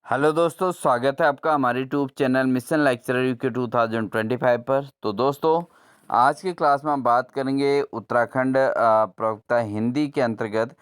Hello दोस्तों, स्वागत है आपका हमारे YouTube channel mission lecturer UK 2025 पर। तो दोस्तों, आज की क्लास में हम बात करेंगे उत्तराखंड प्रवक्ता हिंदी के अंतर्गत।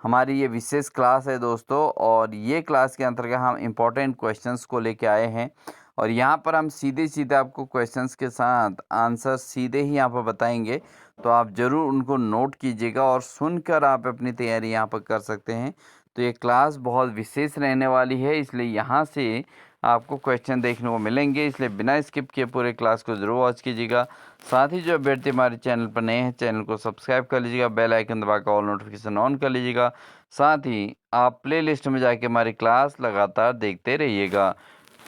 हमारी ये विशेष क्लास है दोस्तों, और ये क्लास के अंतर्गत हम इम्पोर्टेंट क्वेश्चंस को लेके आए हैं। और यहाँ पर हम सीधे सीधे आपको क्वेश्चंस के साथ आंसर सीधे ही यहाँ पर बताएंगे। तो आप ज़रूर उनको नोट कीजिएगा और सुनकर आप अपनी तैयारी यहाँ पर कर सकते हैं। तो ये क्लास बहुत विशेष रहने वाली है, इसलिए यहाँ से आपको क्वेश्चन देखने को मिलेंगे, इसलिए बिना स्किप किए पूरे क्लास को ज़रूर वॉच कीजिएगा। साथ ही जो अभ्यर्थी हमारे चैनल पर नए हैं, चैनल को सब्सक्राइब कर लीजिएगा, बेल आइकन दबाकर ऑल नोटिफिकेशन ऑन कर लीजिएगा। साथ ही आप प्लेलिस्ट में जाके हमारी क्लास लगातार देखते रहिएगा।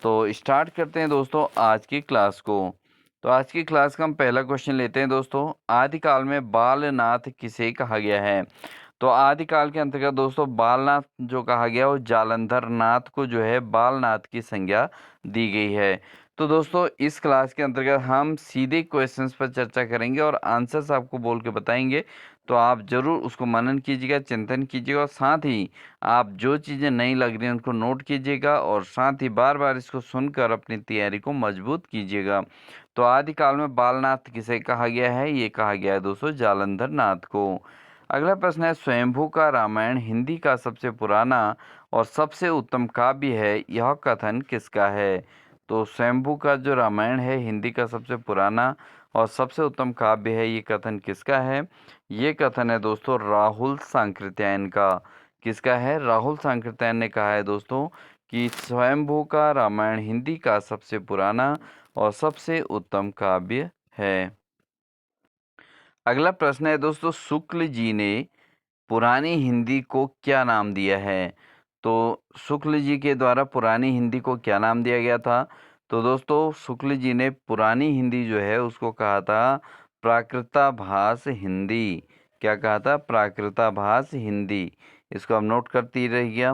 तो स्टार्ट करते हैं दोस्तों आज की क्लास को। तो आज की क्लास का हम पहला क्वेश्चन लेते हैं दोस्तों। आदिकाल में बालनाथ किसे कहा गया है? तो आदिकाल के अंतर्गत दोस्तों बालनाथ जो कहा गया वो जालंधर नाथ को जो है बालनाथ की संज्ञा दी गई है। तो दोस्तों इस क्लास के अंतर्गत हम सीधे क्वेश्चंस पर चर्चा करेंगे और आंसर्स आपको बोल के बताएंगे। तो आप ज़रूर उसको मनन कीजिएगा, चिंतन कीजिएगा, और साथ ही आप जो चीज़ें नहीं लग रही हैं उनको नोट कीजिएगा, और साथ ही बार बार इसको सुनकर अपनी तैयारी को मजबूत कीजिएगा। तो आदिकाल में बालनाथ किसे कहा गया है? ये कहा गया है दोस्तों जालंधर नाथ को। अगला प्रश्न है, स्वयंभू का रामायण हिंदी का सबसे पुराना और सबसे उत्तम काव्य है, यह कथन किसका है? तो स्वयंभू का जो रामायण है हिंदी का सबसे पुराना और सबसे उत्तम काव्य है, ये कथन किसका है? ये कथन है दोस्तों राहुल सांकृत्यायन का। किसका है? राहुल सांकृत्यायन ने कहा है दोस्तों कि स्वयंभू का रामायण हिंदी का सबसे पुराना और सबसे उत्तम काव्य है। अगला प्रश्न है दोस्तों, शुक्ल जी ने पुरानी हिंदी को क्या नाम दिया है? तो शुक्ल जी के द्वारा पुरानी हिंदी को क्या नाम दिया गया था? तो दोस्तों शुक्ल जी ने पुरानी हिंदी जो है उसको कहा था प्राकृताभास हिंदी। क्या कहा था? प्राकृताभास हिंदी। इसको हम नोट करते रहिएगा।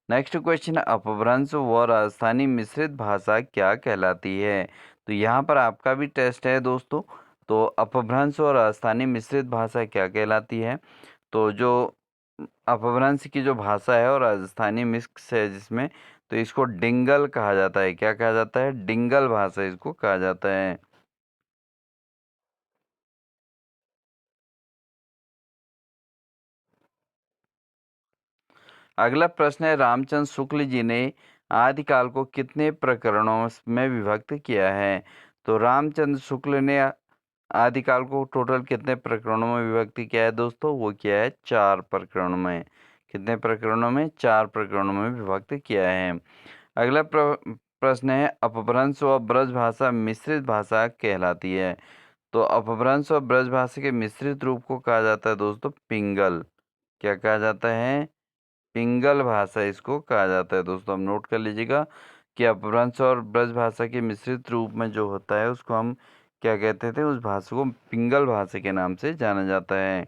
नेक्स्ट क्वेश्चन, अपभ्रंश व राजस्थानी मिश्रित भाषा क्या कहलाती है? तो यहाँ पर आपका भी टेस्ट है दोस्तों। तो अपभ्रंश और राजस्थानी मिश्रित भाषा क्या कहलाती है? तो जो अपभ्रंश की जो भाषा है और राजस्थानी मिक्स है जिसमें, तो इसको डिंगल कहा जाता है। क्या कहा जाता है? डिंगल भाषा इसको कहा जाता है। अगला प्रश्न है, रामचंद्र शुक्ल जी ने आदिकाल को कितने प्रकरणों में विभक्त किया है? तो रामचंद्र शुक्ल ने आदिकाल को टोटल कितने प्रकरणों में विभक्त किया है दोस्तों? वो किया है 4 प्रकरणों में। कितने प्रकरणों में? 4 प्रकरणों में विभक्त किया है। अगला प्रश्न है, अपभ्रंश व ब्रज भाषा मिश्रित भाषा कहलाती है। तो अपभ्रंश और ब्रज भाषा के मिश्रित रूप को कहा जाता है दोस्तों पिंगल। क्या कहा जाता है? पिंगल भाषा इसको कहा जाता है दोस्तों। हम नोट कर लीजिएगा कि अपभ्रंश और ब्रज भाषा के मिश्रित रूप में जो होता है उसको हम क्या कहते थे? उस भाषा को पिंगल भाषा के नाम से जाना जाता है।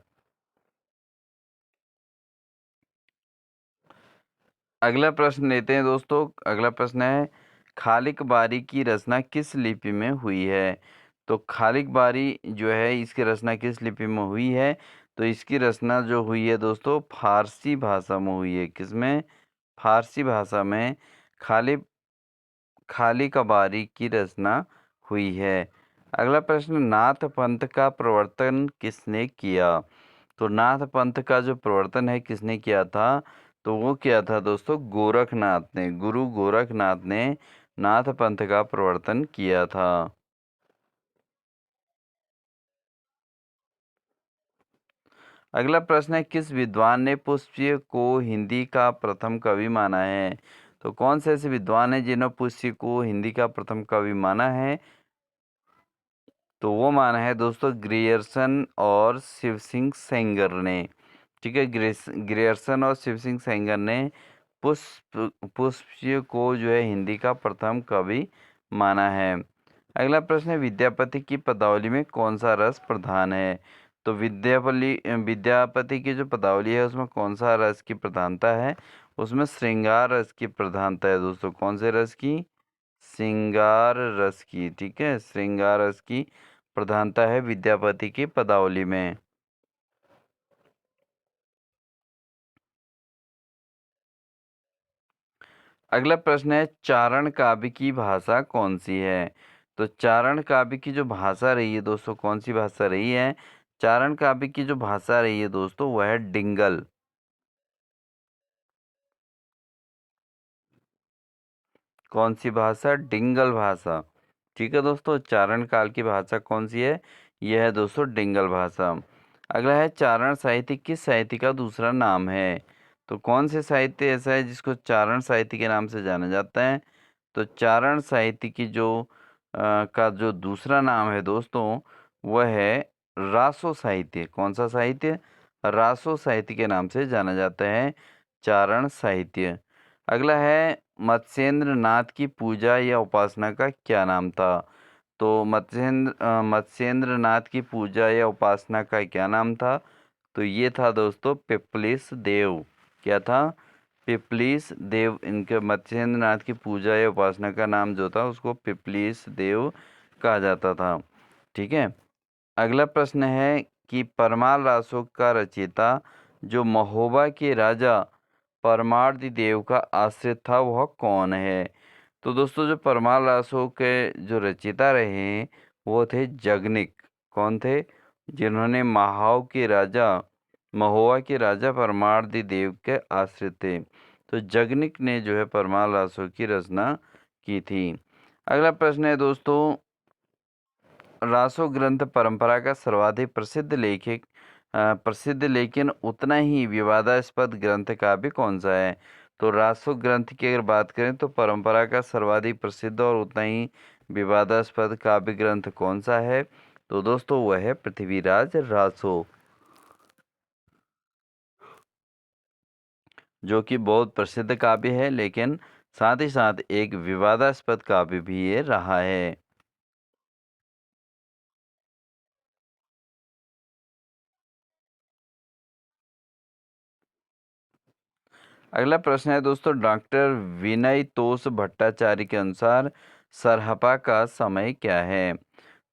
अगला प्रश्न लेते हैं दोस्तों। अगला प्रश्न है, खालिक बारी की रचना किस लिपि में हुई है? तो खालिक बारी जो है इसकी रचना किस लिपि में हुई है? तो इसकी रचना जो हुई है दोस्तों फारसी भाषा में हुई है। किसमें? फारसी भाषा में खालिक खालिक बारी की रचना हुई है। अगला प्रश्न, नाथ पंथ का प्रवर्तन किसने किया? तो नाथ पंथ का जो प्रवर्तन है किसने किया था? तो वो किया था दोस्तों गोरखनाथ ने। गुरु गोरखनाथ ने नाथ पंथ का प्रवर्तन किया था। अगला प्रश्न है, किस विद्वान ने पुष्य को हिंदी का प्रथम कवि माना है? तो कौन से ऐसे विद्वान हैं जिन्होंने पुष्य को हिंदी का प्रथम कवि माना है? तो वो माना है दोस्तों ग्रियर्सन और शिव सिंह सेंगर ने। ठीक है, ग्रियर्सन और शिव सिंह सेंगर ने पुष्प पुष्य को जो है हिंदी का प्रथम कवि माना है। अगला प्रश्न है, विद्यापति की पदावली में कौन सा रस प्रधान है? तो विद्यापति की जो पदावली है उसमें कौन सा रस की प्रधानता है? उसमें श्रृंगार रस की प्रधानता है दोस्तों। कौन से रस की? श्रृंगार रस की। ठीक है, श्रृंगार रस की प्रधानता है विद्यापति की पदावली में। अगला प्रश्न है, चारण काव्य की भाषा कौन सी है? तो चारण काव्य की जो भाषा रही है दोस्तों, कौन सी भाषा रही है? चारण काव्य की जो भाषा रही है दोस्तों, वह है डिंगल। कौन सी भाषा? डिंगल भाषा। ठीक है दोस्तों, चारण काल की भाषा कौन सी है? यह है दोस्तों डिंगल भाषा। अगला है, चारण साहित्य किस साहित्य का दूसरा नाम है? तो कौन से साहित्य ऐसा है जिसको चारण साहित्य के नाम से जाना जाता है? तो चारण साहित्य की का जो दूसरा नाम है दोस्तों, वह है रासो साहित्य। कौन सा साहित्य? रासो साहित्य के नाम से जाना जाता है चारण साहित्य। अगला है, मत्स्येंद्र नाथ की पूजा या उपासना का क्या नाम था? तो मत्स्येंद्र नाथ की पूजा या उपासना का क्या नाम था? तो ये था दोस्तों पिपलिस देव। क्या था? पिपलीस देव। इनके मत्स्येंद्र नाथ की पूजा या उपासना का नाम जो था उसको पिपलीस देव कहा जाता था। ठीक है। अगला प्रश्न है कि परमाल रासो का रचयिता जो महोबा के राजा परमार्दी देव का आश्रित था वह कौन है? तो दोस्तों जो परमाल रासो के जो रचयिता रहे हैं वो थे जगनिक। कौन थे? जिन्होंने महोवा के राजा परमार्दी देव के आश्रित थे। तो जगनिक ने जो है परमाल रासो की रचना की थी। अगला प्रश्न है दोस्तों, रासो ग्रंथ परंपरा का सर्वाधिक प्रसिद्ध लेकिन उतना ही विवादास्पद ग्रंथ का भी कौन सा है? तो रासो ग्रंथ की अगर बात करें तो परंपरा का सर्वाधिक प्रसिद्ध और उतना ही विवादास्पद काव्य ग्रंथ कौन सा है? तो दोस्तों वह है पृथ्वीराज रासो, जो कि बहुत प्रसिद्ध काव्य है लेकिन साथ ही साथ एक विवादास्पद काव्य भी ये रहा है। अगला प्रश्न है दोस्तों, डॉक्टर विनय तोष भट्टाचार्य के अनुसार सरहपा का समय क्या है?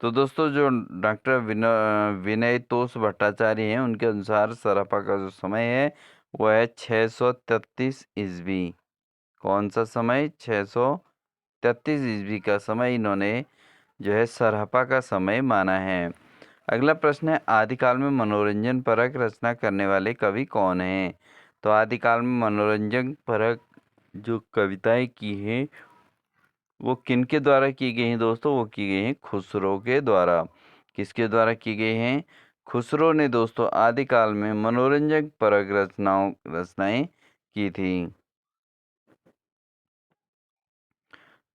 तो दोस्तों जो डॉक्टर विनय तोष भट्टाचार्य हैं उनके अनुसार सरहपा का जो समय है वह है 633 ईस्वी। कौन सा समय? 633 ईस्वी का समय इन्होंने जो है सरहपा का समय माना है। अगला प्रश्न है, आदिकाल में मनोरंजन परक रचना करने वाले कवि कौन हैं? तो आदिकाल में मनोरंजन परक जो कविताएं की हैं वो किनके द्वारा की गई हैं दोस्तों? वो की गई हैं खुसरो के द्वारा। किसके द्वारा की गई हैं? खुसरो ने दोस्तों आदिकाल में मनोरंजक परक रचनाएं की थी।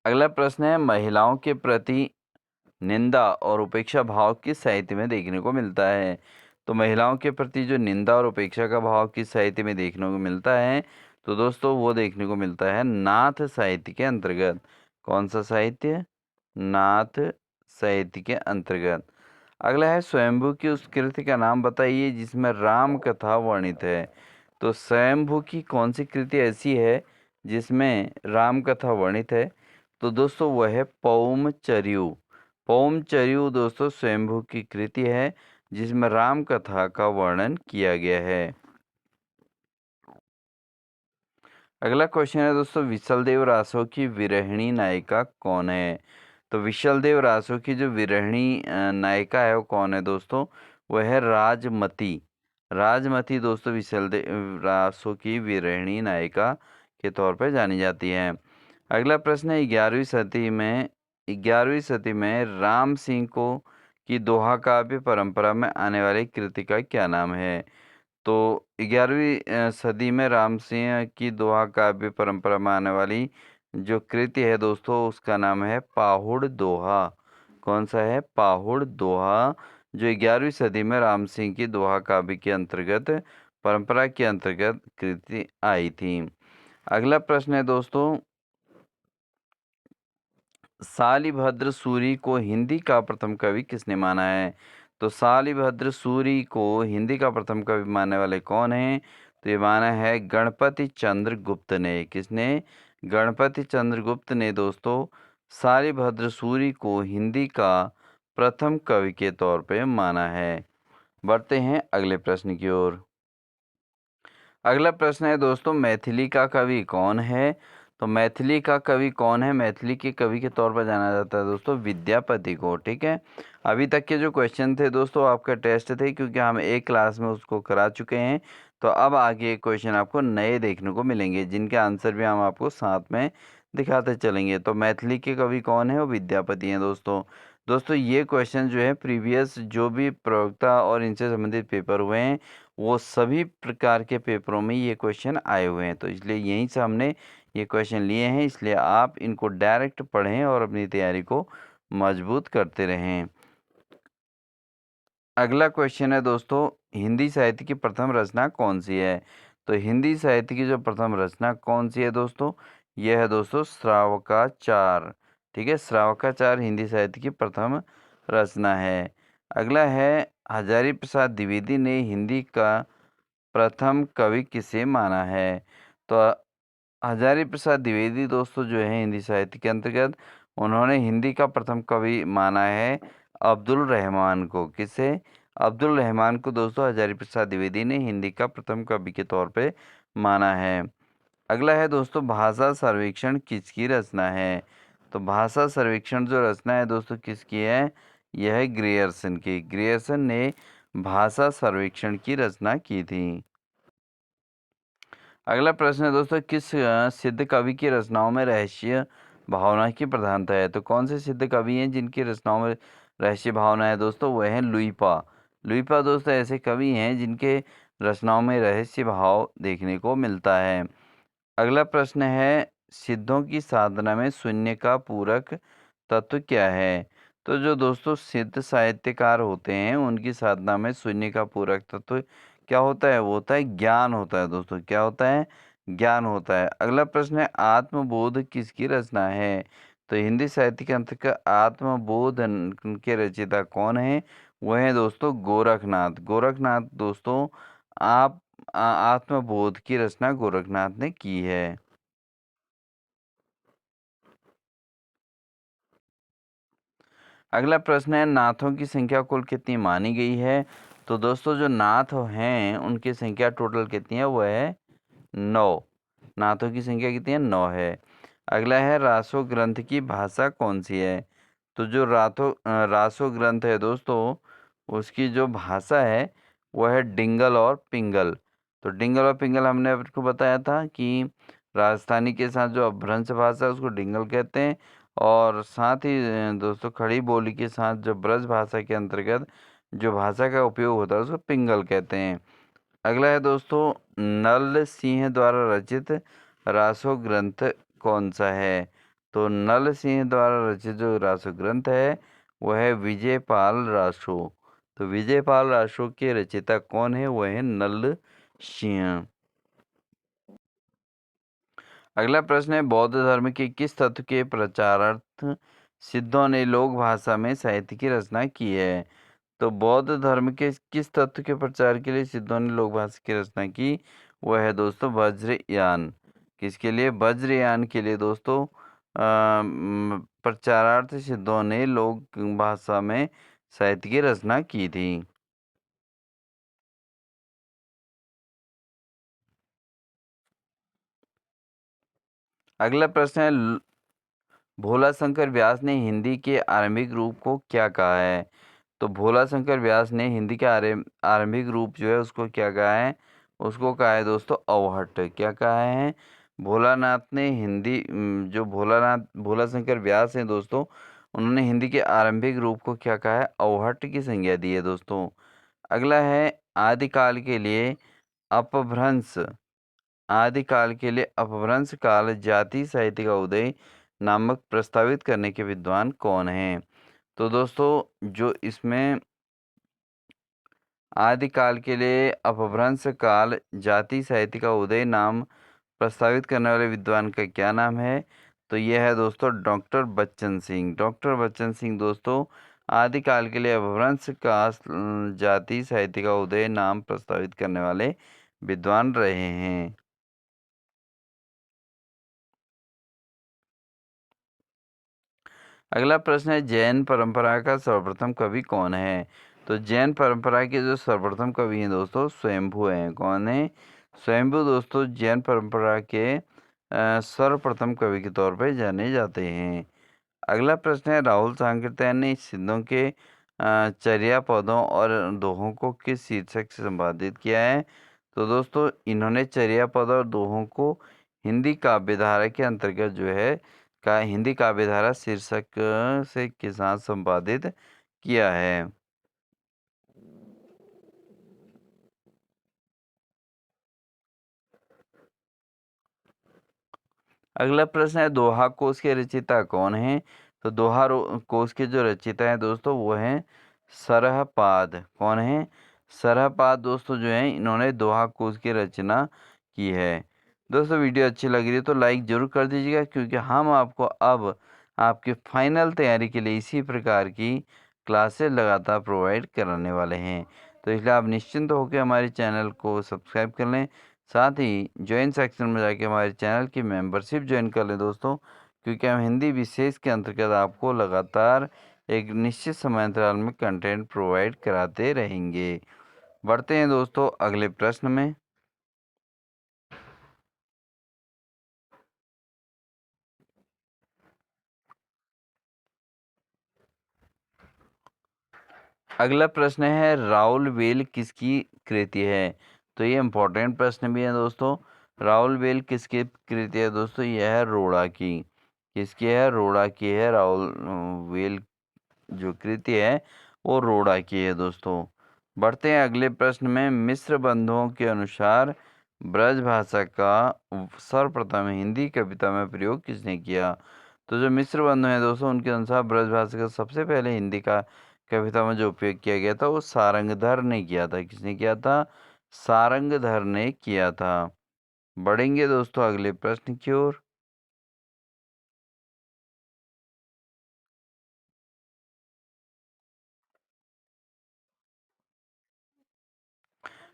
अगला प्रश्न है, महिलाओं के प्रति निंदा और उपेक्षा भाव किस साहित्य में देखने को मिलता है? तो महिलाओं के प्रति जो निंदा और उपेक्षा का भाव किस साहित्य में देखने को मिलता है? तो दोस्तों वो देखने को मिलता है नाथ साहित्य के अंतर्गत। कौन सा साहित्य? नाथ साहित्य के अंतर्गत। अगला है, स्वयंभू की उस कृति का नाम बताइए जिसमें राम कथा वर्णित है। तो स्वयंभू की कौन सी कृति ऐसी है जिसमें राम कथा वर्णित है? तो दोस्तों वह है पौमचर्यू। पौमचर्यू दोस्तों स्वयंभू की कृति है जिसमें राम कथा का वर्णन किया गया है। अगला क्वेश्चन है दोस्तों, विशलदेव रासो की विरहिणी नायिका कौन है? तो विशलदेव रासो की जो विरहिणी नायिका है वो कौन है दोस्तों? वह है राजमती। राजमती दोस्तों विशलदेव रासो की विरहिणी नायिका के तौर पर जानी जाती है। अगला प्रश्न है, 11वीं सदी में राम सिंह को की दोहा काव्य परंपरा में आने वाली कृति का क्या नाम है? तो 11वीं सदी में राम सिंह की दोहा काव्य परंपरा में आने वाली जो कृति है दोस्तों उसका नाम है पाहुड़ दोहा। कौन सा है? पाहुड़ दोहा, जो 11वीं सदी में राम सिंह की दोहा काव्य के अंतर्गत परंपरा के अंतर्गत कृति आई थी। अगला प्रश्न है दोस्तों, शालिभद्र सूरी को हिंदी का प्रथम कवि किसने माना है? तो शालिभद्र सूरी को हिंदी का प्रथम कवि मानने वाले कौन हैं? तो ये माना है गणपति चंद्र गुप्त ने। किसने? गणपति चंद्र गुप्त ने दोस्तों शालिभद्र सूरी को हिंदी का प्रथम कवि के तौर पे माना है। बढ़ते हैं अगले प्रश्न की ओर। अगला प्रश्न है दोस्तों, मैथिली का कवि कौन है? तो मैथिली का कवि कौन है? मैथिली के कवि के तौर पर जाना जाता है दोस्तों विद्यापति को। ठीक है, अभी तक के जो क्वेश्चन थे दोस्तों आपका टेस्ट थे, क्योंकि हम एक क्लास में उसको करा चुके हैं। तो अब आगे क्वेश्चन आपको नए देखने को मिलेंगे, जिनके आंसर भी हम आपको साथ में दिखाते चलेंगे। तो मैथिली के कवि कौन है? वो विद्यापति हैं दोस्तों। दोस्तों ये क्वेश्चन जो है प्रीवियस जो भी प्रवक्ता और इनसे संबंधित पेपर हुए हैं, वो सभी प्रकार के पेपरों में ये क्वेश्चन आए हुए हैं। तो इसलिए यहीं से हमने ये क्वेश्चन लिए हैं, इसलिए आप इनको डायरेक्ट पढ़ें और अपनी तैयारी को मजबूत करते रहें। अगला क्वेश्चन है दोस्तों, हिंदी साहित्य की प्रथम रचना कौन सी है? तो हिंदी साहित्य की जो प्रथम रचना कौन सी है दोस्तों? यह है दोस्तों श्रावकाचार। ठीक है, श्रावकाचार हिंदी साहित्य की प्रथम रचना है। अगला है, हजारी प्रसाद द्विवेदी ने हिंदी का प्रथम कवि किसे माना है? तो हजारी प्रसाद द्विवेदी दोस्तों जो है हिंदी साहित्य के अंतर्गत, उन्होंने हिंदी का प्रथम कवि माना है अब्दुल रहमान को। किसे? अब्दुल रहमान को दोस्तों हजारी प्रसाद द्विवेदी ने हिंदी का प्रथम कवि के तौर पे माना है। अगला है दोस्तों, भाषा सर्वेक्षण किसकी रचना है? तो भाषा सर्वेक्षण जो रचना है दोस्तों किसकी है? यह है ग्रियर्सन की। ग्रियर्सन ने भाषा सर्वेक्षण की रचना की थी। अगला प्रश्न है दोस्तों, किस सिद्ध कवि की रचनाओं में रहस्य भावना की प्रधानता है? तो कौन से सिद्ध कवि हैं जिनकी रचनाओं में रहस्य भावना है दोस्तों? वह है लुइपा। लुइपा दोस्तों ऐसे कवि हैं जिनके रचनाओं में रहस्य भाव देखने को मिलता है। अगला प्रश्न है, सिद्धों की साधना में शून्य का पूरक तत्व क्या है? तो जो दोस्तों सिद्ध साहित्यकार होते हैं उनकी साधना में शून्य का पूरक तत्व क्या होता है? वो होता है ज्ञान होता है दोस्तों। क्या होता है? ज्ञान होता है। अगला प्रश्न है, आत्मबोध किसकी रचना है? तो हिंदी साहित्य के अंतर्गत आत्मबोध के रचयिता कौन है? वह है दोस्तों गोरखनाथ। गोरखनाथ दोस्तों आप आत्मबोध की रचना गोरखनाथ ने की है। अगला प्रश्न है, नाथों की संख्या कुल कितनी मानी गई है? तो दोस्तों जो नाथ हैं उनकी संख्या टोटल कितनी है? वो है 9। नाथों की संख्या कितनी है? 9 है। अगला है, रासो ग्रंथ की भाषा कौन सी है? तो जो रासो ग्रंथ है दोस्तों उसकी जो भाषा है वो है डिंगल और पिंगल। तो डिंगल और पिंगल हमने आपको बताया था कि राजस्थानी के साथ जो अपभ्रंश भाषा है उसको डिंगल कहते हैं, और साथ ही दोस्तों खड़ी बोली के साथ जो ब्रज भाषा के अंतर्गत जो भाषा का उपयोग होता है उसको पिंगल कहते हैं। अगला है दोस्तों, नल सिंह द्वारा रचित रासो ग्रंथ कौन सा है? तो नल सिंह द्वारा रचित जो रासो ग्रंथ है वह है विजयपाल रासो। तो विजयपाल रासो के रचयिता कौन है? वह है नल सिंह। अगला प्रश्न है, बौद्ध धर्म के किस तत्व के प्रचारार्थ सिद्धों ने लोक भाषा में साहित्य की रचना की है? तो बौद्ध धर्म के किस तत्व के प्रचार के लिए सिद्धों ने लोक भाषा की रचना की? वह है दोस्तों वज्रयान। किसके लिए? वज्रयान के लिए दोस्तों प्रचारार्थ सिद्धों ने लोक भाषा में साहित्य की रचना की थी। अगला प्रश्न है, भोला शंकर व्यास ने हिंदी के आरंभिक रूप को क्या कहा है? तो भोला शंकर व्यास ने हिंदी के आरंभिक रूप जो है उसको क्या कहा है? उसको कहा है दोस्तों अवहट। क्या कहा है? भोलानाथ ने हिंदी जो भोला शंकर व्यास हैं दोस्तों, उन्होंने हिंदी के आरंभिक रूप को क्या कहा है? अवहट की संज्ञा दी है दोस्तों। अगला है, आदिकाल के लिए अपभ्रंश आदिकाल के लिए अपभ्रंश काल जाति साहित्य का उदय नामक प्रस्तावित करने के विद्वान कौन हैं? तो दोस्तों जो इसमें आदिकाल के लिए अपभ्रंश काल जाति साहित्य का उदय नाम प्रस्तावित करने वाले विद्वान का क्या नाम है? तो यह है दोस्तों डॉक्टर बच्चन सिंह। डॉक्टर बच्चन सिंह दोस्तों आदिकाल के लिए अपभ्रंश का जाति साहित्य का उदय नाम प्रस्तावित करने वाले विद्वान रहे हैं। अगला प्रश्न है, जैन परंपरा का सर्वप्रथम कवि कौन है? तो जैन परंपरा के जो सर्वप्रथम कवि हैं दोस्तों स्वयंभू हैं। कौन है? स्वयंभू दोस्तों जैन परंपरा के सर्वप्रथम कवि के तौर पर जाने जाते हैं। अगला प्रश्न है, राहुल सांकृत्यायन ने सिद्धों के चर्या पदों और दोहों को किस शीर्षक से संपादित किया है? तो दोस्तों इन्होंने चर्या पद और दोहों को हिंदी काव्यधारा के अंतर्गत जो है का हिंदी काव्यधारा शीर्षक से के साथ संपादित किया है। अगला प्रश्न है, दोहा कोश के रचयिता कौन है? तो दोहा कोश के जो रचयिता हैं दोस्तों वो हैं सरहपाद। कौन है? सरहपाद दोस्तों जो हैं इन्होंने दोहा कोश की रचना की है। दोस्तों वीडियो अच्छी लग रही है तो लाइक ज़रूर कर दीजिएगा, क्योंकि हम आपको अब आपके फाइनल तैयारी के लिए इसी प्रकार की क्लासेस लगातार प्रोवाइड कराने वाले हैं। तो इसलिए आप निश्चिंत होकर हमारे चैनल को सब्सक्राइब कर लें, साथ ही ज्वाइन सेक्शन में जाके हमारे चैनल की मेंबरशिप ज्वाइन कर लें दोस्तों, क्योंकि हम हिंदी विशेष के अंतर्गत आपको लगातार एक निश्चित समय अंतराल में कंटेंट प्रोवाइड कराते रहेंगे। बढ़ते हैं दोस्तों अगले प्रश्न में। अगला प्रश्न है, राउल वेल किसकी कृति है? तो ये इम्पोर्टेंट प्रश्न भी है दोस्तों। राउल वेल किसकी कृति है दोस्तों? यह है रोड़ा की। किसकी है? रोड़ा की है। राउल वेल जो कृति है वो रोड़ा की है दोस्तों। बढ़ते हैं अगले प्रश्न में। मिस्र बंधुओं के अनुसार ब्रज भाषा का सर्वप्रथम हिंदी कविता में प्रयोग किसने किया? तो जो मिस्र बंधु हैं दोस्तों उनके अनुसार ब्रज भाषा का सबसे पहले हिंदी का कविता में जो उपयोग किया गया था वो सारंगधर ने किया था। किसने किया था? सारंगधर ने किया था। बढ़ेंगे दोस्तों अगले प्रश्न की ओर।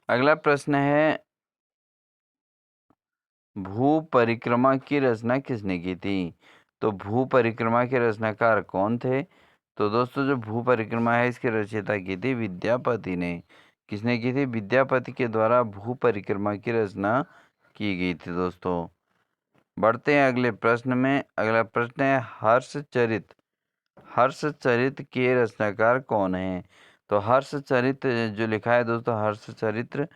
अगला प्रश्न है, भू परिक्रमा की रचना किसने की थी? तो भू परिक्रमा के रचनाकार कौन थे? तो दोस्तों जो भू परिक्रमा है इसकी रचयिता की थी विद्यापति ने। किसने की थी? विद्यापति के द्वारा भू परिक्रमा की रचना की गई थी दोस्तों। बढ़ते हैं अगले प्रश्न में। अगला प्रश्न है, हर्षचरित के रचनाकार कौन है? तो हर्षचरित जो लिखा है दोस्तों हरिचरित्र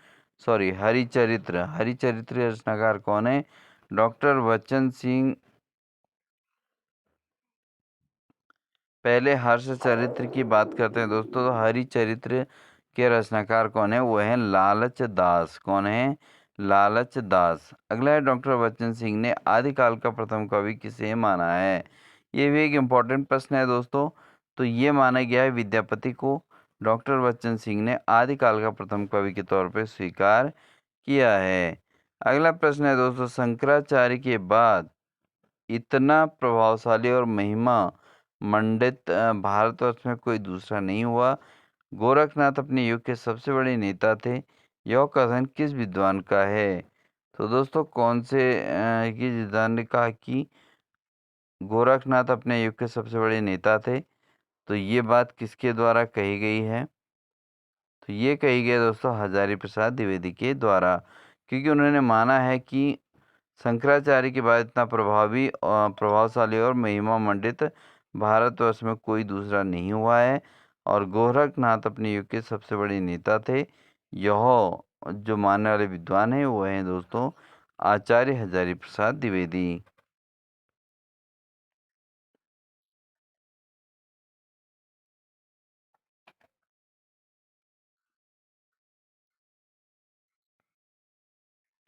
हरिचरित्र रचनाकार कौन है? डॉक्टर बच्चन सिंह। पहले हर्षचरित्र की बात करते हैं दोस्तों, तो हरिचरित्र के रचनाकार कौन है? वो है लालच दास। कौन है? लालच दास। अगला है, डॉक्टर बच्चन सिंह ने आदिकाल का प्रथम कवि किसे माना है? ये भी एक इम्पोर्टेंट प्रश्न है दोस्तों। तो ये माना गया है विद्यापति को। डॉक्टर बच्चन सिंह ने आदिकाल का प्रथम कवि के तौर पर स्वीकार किया है। अगला प्रश्न है दोस्तों, शंकराचार्य के बाद इतना प्रभावशाली और महिमा मंडित भारतवर्ष में कोई दूसरा नहीं हुआ। गोरखनाथ अपने युग के सबसे बड़े नेता थे। यह कथन किस विद्वान का है? तो दोस्तों कौन से किस विद्वान ने कहा कि गोरखनाथ अपने युग के सबसे बड़े नेता थे? तो ये बात किसके द्वारा कही गई है? तो ये कही गई है दोस्तों हजारी प्रसाद द्विवेदी के द्वारा, क्योंकि उन्होंने माना है कि शंकराचार्य के बाद इतना प्रभावशाली और महिमा मंडित भारतवर्ष में कोई दूसरा नहीं हुआ है। और गोरखनाथ अपने युग के सबसे बड़े नेता थे। यह जो मानने वाले विद्वान हैं वो हैं दोस्तों आचार्य हजारी प्रसाद द्विवेदी।